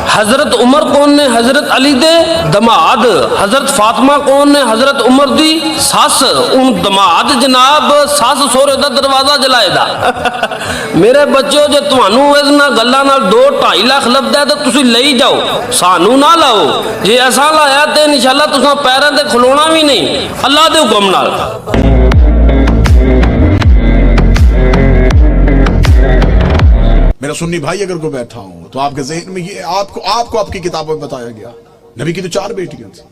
حضرت عمر کون نے حضرت علی دے دماد، حضرت فاطمہ کون نے حضرت عمر دی ساس، ان دماد جناب ساس سورے دا دروازہ جلائے دا میرے بچوں جے تانوں اس نال گلاں نال 2-2.5 لاکھ لبدا ہے تے تسی لئی جاؤ، سانو نہ لاؤ، جے ایسا لایا تے انشاءاللہ تساں پیراں تے کھلونا بھی نہیں اللہ دے حکم نال۔ میرا سنی بھائی اگر کوئی بیٹھا ہو تو آپ کے ذہن میں یہ آپ کو آپ کی کتابوں میں بتایا گیا نبی کی تو 4 بیٹیاں تھیں۔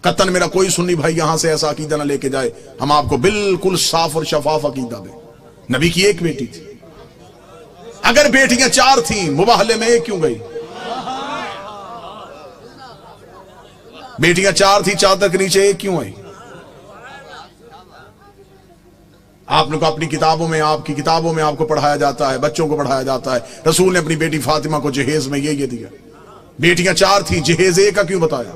قطن میرا کوئی سنی بھائی یہاں سے ایسا عقیدہ نہ لے کے جائے، ہم آپ کو بالکل صاف اور شفاف عقیدہ دیں۔ نبی کی 1 بیٹی تھی، اگر بیٹیاں 4 تھیں مباہلے میں 1 کیوں گئی؟ بیٹیاں 4 تھیں، چادر کے نیچے 1 کیوں آئی؟ آپ نے کو اپنی کتابوں میں آپ کی کتابوں میں آپ کو پڑھایا جاتا ہے، بچوں کو پڑھایا جاتا ہے، رسول نے اپنی بیٹی فاطمہ کو جہیز میں یہ دیا۔ بیٹیاں 4 تھیں، جہیز 1 کا کیوں بتایا؟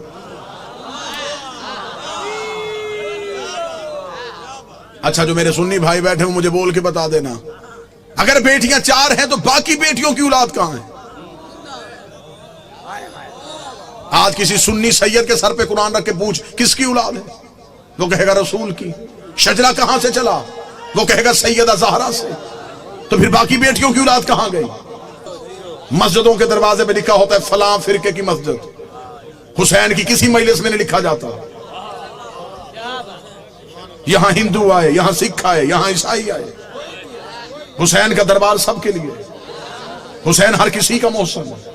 اچھا جو میرے سنی بھائی بیٹھے ہوں مجھے بول کے بتا دینا، اگر بیٹیاں 4 ہیں تو باقی بیٹیوں کی اولاد کہاں ہے؟ آج کسی سنی سید کے سر پہ قرآن رکھ کے پوچھ کس کی اولاد ہے، وہ کہے گا رسول کی۔ شجرہ کہاں سے چلا، وہ کہے گا سیدہ زہرا سے۔ تو پھر باقی بیٹیوں کی اولاد کہاں گئی؟ مسجدوں کے دروازے پہ لکھا ہوتا ہے فلاں فرقے کی مسجد، حسین کی کسی مجلس میں نہیں لکھا جاتا۔ یہاں ہندو آئے، یہاں سکھ آئے، یہاں عیسائی آئے، حسین کا دربار سب کے لیے، حسین ہر کسی کا محسن ہے۔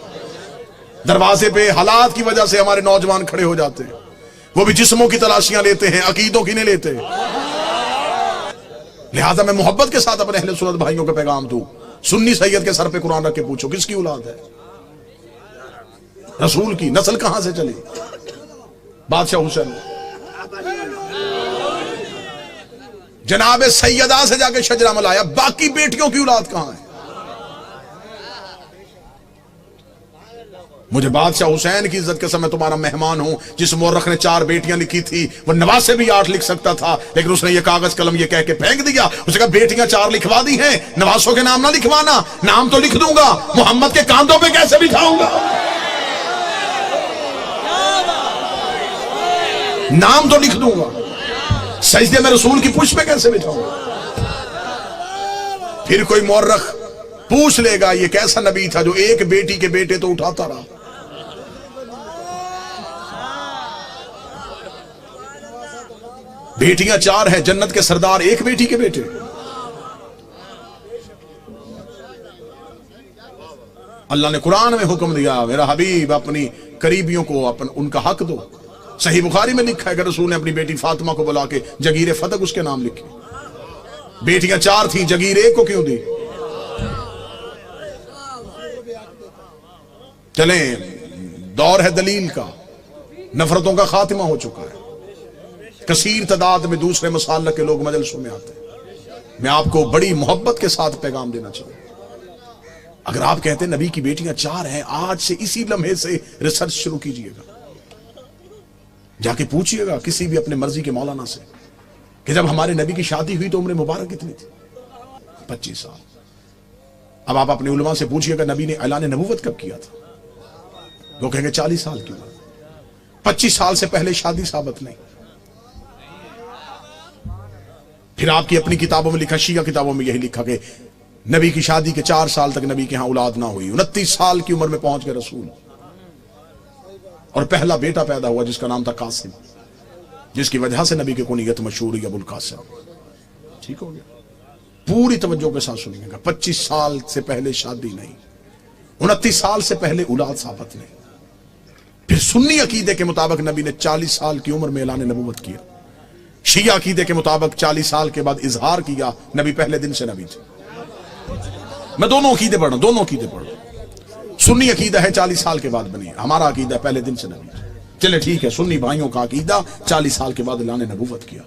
دروازے پہ حالات کی وجہ سے ہمارے نوجوان کھڑے ہو جاتے ہیں، وہ بھی جسموں کی تلاشیاں لیتے ہیں، عقیدوں کی نہیں لیتے۔ لہذا میں محبت کے ساتھ اپنے اہل سنت بھائیوں کا پیغام دوں، سنی سید کے سر پہ قرآن رکھ کے پوچھو کس کی اولاد ہے؟ رسول کی۔ نسل کہاں سے چلی؟ بادشاہ حسین جناب سیدہ سے جا کے شجرہ ملایا، باقی بیٹیوں کی اولاد کہاں ہے؟ مجھے بادشاہ حسین کی عزت کے ساتھ میں تمہارا مہمان ہوں، جس مورخ نے 4 بیٹیاں لکھی تھی وہ نواسے بھی 8 لکھ سکتا تھا، لیکن اس نے یہ کاغذ قلم یہ کہہ کے پھینک دیا، اس نے کہا بیٹیاں 4 لکھوا دی ہیں، نواسوں کے نام نہ لکھوانا، نام تو لکھ دوں گا، محمد کے کاندھوں پہ کیسے بٹھاؤں گا؟ نام تو لکھ دوں گا، سجدے میں رسول کی پشت پہ کیسے بٹھاؤں گا؟ پھر کوئی مورخ پوچھ لے گا یہ کیسا نبی تھا جو 1 بیٹی کے بیٹے تو اٹھاتا رہا۔ بیٹیاں 4 ہیں، جنت کے سردار 1 بیٹی کے بیٹے۔ اللہ نے قرآن میں حکم دیا میرا حبیب اپنی قریبیوں کو ان کا حق دو۔ صحیح بخاری میں لکھا ہے کہ رسول نے اپنی بیٹی فاطمہ کو بلا کے جگیر فتق اس کے نام لکھی۔ بیٹیاں 4 تھیں، جگیر 1 کو کیوں دی؟ چلیں دور ہے دلیل کا، نفرتوں کا خاتمہ ہو چکا ہے، کثیر تعداد میں دوسرے مسالک کے لوگ مجلسوں میں آتے ہیں۔ میں آپ کو بڑی محبت کے ساتھ پیغام دینا چاہوں، اگر آپ کہتے ہیں نبی کی بیٹیاں 4 ہیں، آج سے اسی لمحے سے ریسرچ شروع کیجئے گا، جا کے پوچھئے گا کسی بھی اپنے مرضی کے مولانا سے کہ جب ہمارے نبی کی شادی ہوئی تو عمر مبارک کتنی تھی؟ 25 سال۔ اب آپ اپنے علماء سے پوچھئے گا نبی نے اعلان نبوت کب کیا تھا؟ وہ کہیں گے 40 سال کی عمر۔ 25 سال سے پہلے شادی ثابت نہیں۔ پھر آپ کی اپنی کتابوں میں لکھا، شیعہ کتابوں میں یہی لکھا کہ نبی کی شادی کے 4 سال تک نبی کے ہاں اولاد نہ ہوئی، 29 سال کی عمر میں پہنچ گئے رسول، اور پہلا بیٹا پیدا ہوا جس کا نام تھا قاسم، جس کی وجہ سے نبی کی کنیت مشہور ہوئی ابو القاسم۔ ٹھیک ہو گیا؟ پوری توجہ کے ساتھ سنیے گا، 25 سال سے پہلے شادی نہیں، 29 سال سے پہلے اولاد ثابت نہیں۔ پھر سنی عقیدے کے مطابق نبی نے 40 سال کی عمر میں اعلان نبوت کیا، شیعہ عقیدے کے مطابق 40 سال کے بعد اظہار کیا، نبی پہلے دن سے نبی تھے۔ میں دونوں عقیدے پڑھ رہا ہوں، سنی عقیدہ ہے 40 سال کے بعد بنی، ہمارا عقیدہ ہے پہلے دن سے نبی تھے۔ چلے ٹھیک ہے، سنی بھائیوں کا عقیدہ 40 سال کے بعد اعلان نبوت کیا۔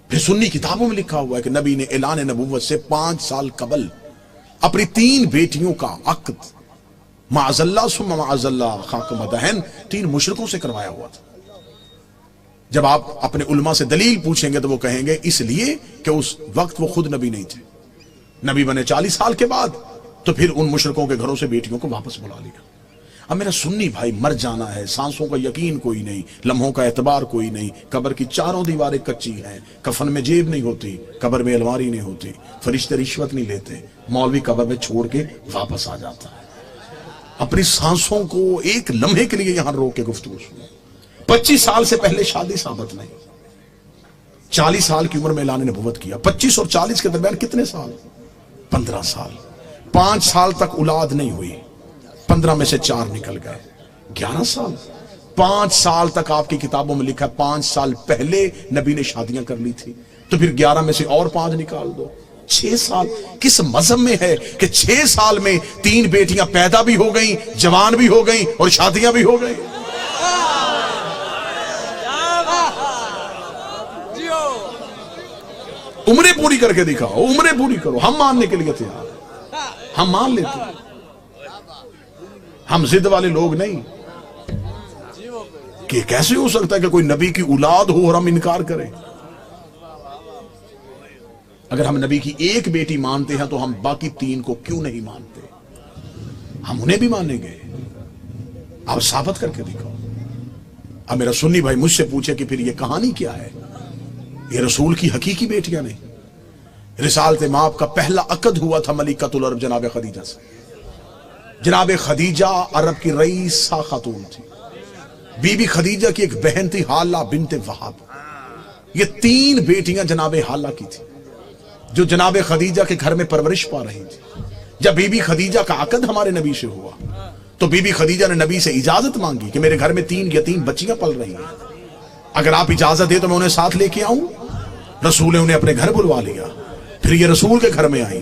پھر سنی کتابوں میں لکھا ہوا ہے کہ نبی نے اعلان نبوت سے 5 سال قبل اپنی 3 بیٹیوں کا عقد معاذ اللہ ثم معاذ اللہ خاک مدہن 3 مشرکوں سے کروایا ہوا تھا۔ جب آپ اپنے علماء سے دلیل پوچھیں گے تو وہ کہیں گے اس لیے کہ اس وقت وہ خود نبی نہیں تھے، نبی بنے 40 سال کے بعد، تو پھر ان مشرکوں کے گھروں سے بیٹیوں کو واپس بلا لیا۔ اب میرا سنی بھائی مر جانا ہے، سانسوں کا یقین کوئی نہیں، لمحوں کا اعتبار کوئی نہیں، قبر کی چاروں دیواریں کچی ہیں، کفن میں جیب نہیں ہوتی، قبر میں الماری نہیں ہوتی، فرشتے رشوت نہیں لیتے، مولوی قبر میں چھوڑ کے واپس آ جاتا ہے۔ اپنی سانسوں کو ایک لمحے کے لیے یہاں روک کے گفتگو سنو۔ 25 سال سے پہلے شادی ثابت نہیں، 40 سال کی عمر میں اعلان نبوت کیا، 25 اور 40 کے درمیان کتنے سال؟ 15 سال۔ 5 سال تک اولاد نہیں ہوئی، 15 میں سے 4 نکل گئے، 11 سال۔ 5 سال تک آپ کی کتابوں میں لکھا ہے 5 سال پہلے نبی نے شادیاں کر لی تھی، تو پھر 11 میں سے اور 5 نکال دو، 6 سال۔ کس مذہب میں ہے کہ 6 سال میں 3 بیٹیاں پیدا بھی ہو گئیں، جوان بھی ہو گئیں اور شادیاں بھی ہو گئیں؟ عمریں پوری کر کے دکھاؤ، عمریں پوری کرو، ہم ماننے کے لیے تیار، ہم مان لیتے ہیں، ہم ضد والے لوگ نہیں کہ کیسے ہو سکتا ہے کہ کوئی نبی کی اولاد ہو اور ہم انکار کریں۔ اگر ہم نبی کی ایک بیٹی مانتے ہیں تو ہم باقی 3 کو کیوں نہیں مانتے؟ ہم انہیں بھی مانیں گے، آپ ثابت کر کے دکھاؤ۔ اب میرا سنی بھائی مجھ سے پوچھے کہ پھر یہ کہانی کیا ہے؟ یہ رسول کی حقیقی بیٹیاں نہیں۔ رسالت مآب کا پہلا عقد ہوا تھا ملکۃ العرب جناب خدیجہ سے۔ جناب خدیجہ عرب کی رئیسہ خاتون تھی، بی بی خدیجہ کی ایک بہن تھی حالہ بنت وہب۔ یہ 3 بیٹیاں جناب حالہ کی تھی جو جناب خدیجہ کے گھر میں پرورش پا رہی تھی۔ جب بی بی خدیجہ کا عقد ہمارے نبی سے ہوا تو بی بی خدیجہ نے نبی سے اجازت مانگی کہ میرے گھر میں 3 یتیم بچیاں پل رہی ہیں، اگر آپ اجازت دے تو میں انہیں ساتھ لے کے آؤں۔ رسول نے انہیں اپنے گھر بلوا لیا، پھر یہ رسول کے گھر میں آئی،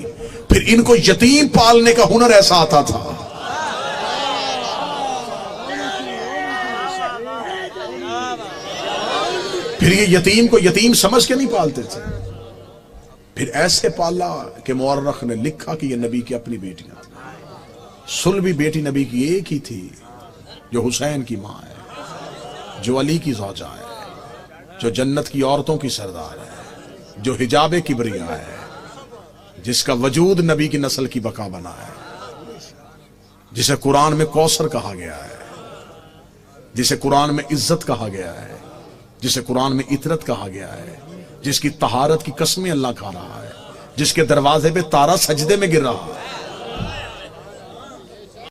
پھر ان کو یتیم پالنے کا ہنر ایسا آتا تھا۔ پھر یہ یتیم کو یتیم سمجھ کے نہیں پالتے تھے، پھر ایسے پالا کہ مورخ نے لکھا کہ یہ نبی کی اپنی بیٹیاں تھیں۔ سلبی بیٹی نبی کی ایک ہی تھی جو حسین کی ماں ہے، جو علی کی زوجہ ہے، جو جنت کی عورتوں کی سردار ہے، جو حجاب کبریا ہے، جس کا وجود نبی کی نسل کی بقا بنا ہے، جسے قرآن میں کوثر کہا گیا ہے، جسے قرآن میں عزت کہا گیا ہے، جسے قرآن میں عطرت کہا گیا ہے، جس کی طہارت کی قسمیں اللہ کھا رہا ہے، جس کے دروازے پہ تارا سجدے میں گر رہا ہے۔